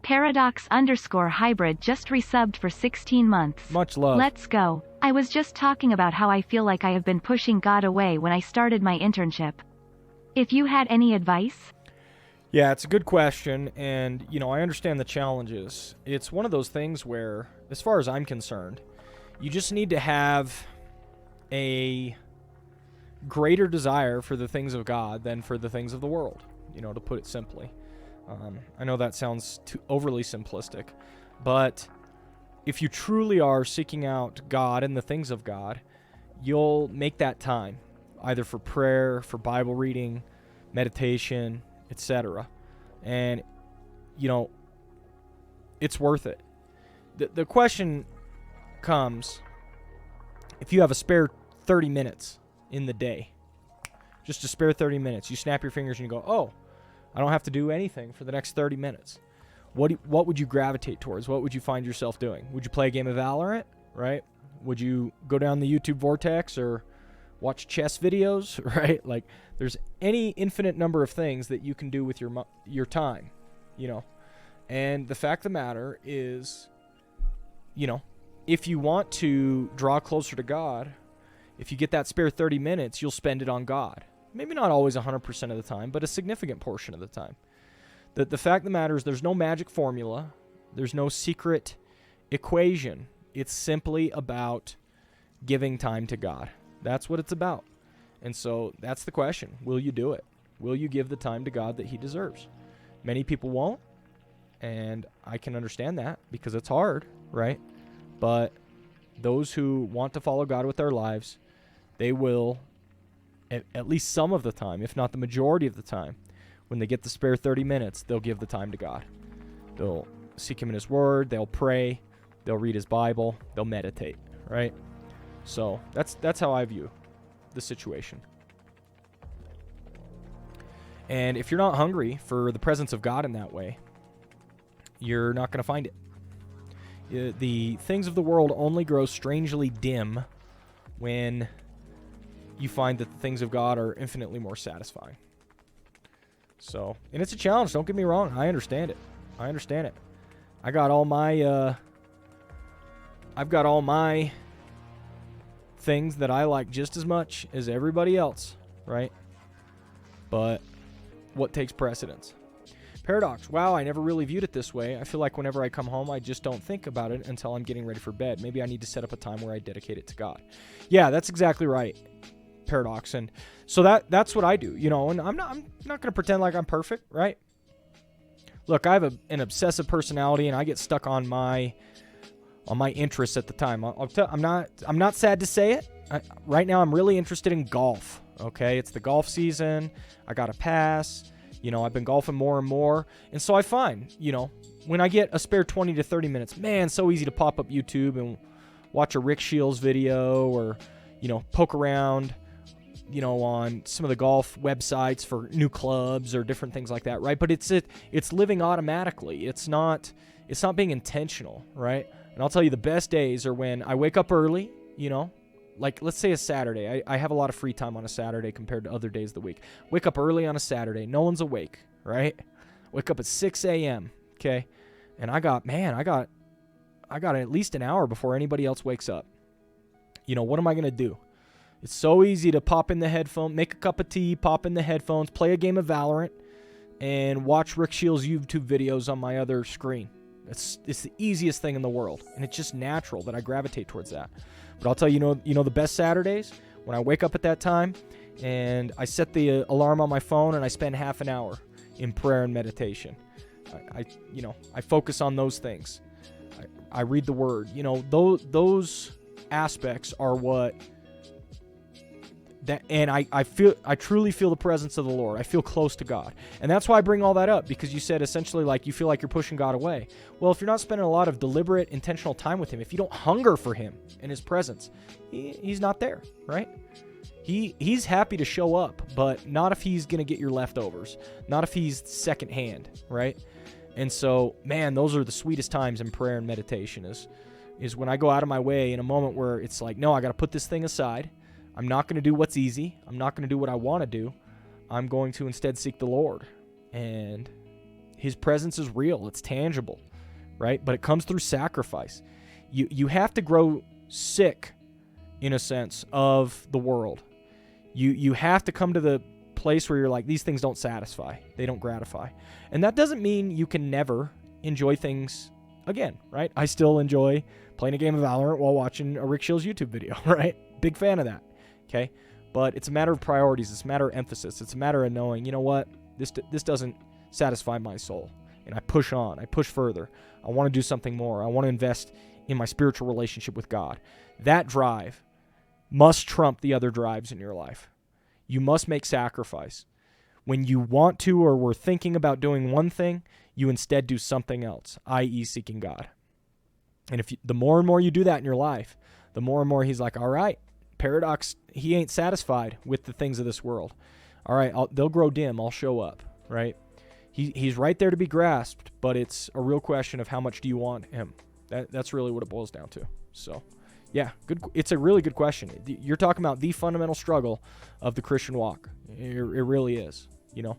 Paradox_hybrid just resubbed for 16 months. Much love. Let's go. I was just talking about how I feel like I have been pushing God away when I started my internship. If you had any advice? Yeah, it's a good question, and, I understand the challenges. It's one of those things where, as far as I'm concerned, you just need to have a greater desire for the things of God than for the things of the world, to put it simply. I know that sounds too overly simplistic, but if you truly are seeking out God and the things of God, you'll make that time, either for prayer, for Bible reading, meditation, etc. And, it's worth it. The question comes, if you have a spare 30 minutes in the day, just a spare 30 minutes, you snap your fingers and you go, oh, I don't have to do anything for the next 30 minutes. What would you gravitate towards? What would you find yourself doing? Would you play a game of Valorant, right? Would you go down the YouTube vortex or watch chess videos, right? Like, there's any infinite number of things that you can do with your time, And the fact of the matter is, if you want to draw closer to God, if you get that spare 30 minutes, you'll spend it on God. Maybe not always 100% of the time, but a significant portion of the time. The fact of the matter is there's no magic formula. There's no secret equation. It's simply about giving time to God. That's what it's about. And so that's the question. Will you do it? Will you give the time to God that he deserves? Many people won't, and I can understand that because it's hard, right? But those who want to follow God with their lives, they will, at least some of the time, if not the majority of the time, when they get the spare 30 minutes, they'll give the time to God. They'll seek him in his word, they'll pray, they'll read his Bible, they'll meditate, right? So that's how I view the situation. And if you're not hungry for the presence of God in that way, you're not going to find it. The things of the world only grow strangely dim when you find that the things of God are infinitely more satisfying. So, and it's a challenge, don't get me wrong. I understand it. I've got all my things that I like just as much as everybody else, right? But what takes precedence? Paradox. Wow, I never really viewed it this way. I feel like whenever I come home, I just don't think about it until I'm getting ready for bed. Maybe I need to set up a time where I dedicate it to God. Yeah, that's exactly right, Paradox. And so that's what I do, and I'm not going to pretend like I'm perfect, right? Look, I have an obsessive personality, and I get stuck on my interests at the time. I'm not sad to say it. Right now, I'm really interested in golf. Okay, it's the golf season. I got a pass. I've been golfing more and more, and so I find, when I get a spare 20 to 30 minutes, man, so easy to pop up YouTube and watch a Rick Shields video, or poke around, on some of the golf websites for new clubs or different things like that, right? But it's living automatically. It's not being intentional, right? And I'll tell you, the best days are when I wake up early, like let's say a Saturday. I have a lot of free time on a Saturday compared to other days of the week. Wake up early on a Saturday. No one's awake, right? Wake up at 6 a.m., okay? And I got at least an hour before anybody else wakes up. What am I going to do? It's so easy to pop in the headphone, make a cup of tea, pop in the headphones, play a game of Valorant, and watch Rick Shields' YouTube videos on my other screen. It's the easiest thing in the world, and it's just natural that I gravitate towards that. But I'll tell you, the best Saturdays, when I wake up at that time, and I set the alarm on my phone, and I spend half an hour in prayer and meditation. I focus on those things. I read the Word. Those aspects are what... And I truly feel the presence of the Lord. I feel close to God. And that's why I bring all that up, because you said essentially like you feel like you're pushing God away. Well, if you're not spending a lot of deliberate, intentional time with him, if you don't hunger for him and his presence, he's not there, right? He's happy to show up, but not if he's going to get your leftovers. Not if he's secondhand, right? And so, man, those are the sweetest times in prayer and meditation is when I go out of my way in a moment where it's like, no, I got to put this thing aside. I'm not going to do what's easy. I'm not going to do what I want to do. I'm going to instead seek the Lord. And His presence is real. It's tangible, right? But it comes through sacrifice. You have to grow sick, in a sense, of the world. You have to come to the place where you're like, these things don't satisfy. They don't gratify. And that doesn't mean you can never enjoy things again, right? I still enjoy playing a game of Valorant while watching a Rick Shill's YouTube video, right? Big fan of that, okay? But it's a matter of priorities. It's a matter of emphasis. It's a matter of knowing, you know what? This doesn't satisfy my soul. And I push on. I push further. I want to do something more. I want to invest in my spiritual relationship with God. That drive must trump the other drives in your life. You must make sacrifice. When you want to or were thinking about doing one thing, you instead do something else, i.e. seeking God. And the more and more you do that in your life, the more and more he's like, all right, Paradox, he ain't satisfied with the things of this world. All right, they'll grow dim. I'll show up, right? He's right there to be grasped, but it's a real question of how much do you want him? That's really what it boils down to. So, yeah, good. It's a really good question. You're talking about the fundamental struggle of the Christian walk. It really is, you know.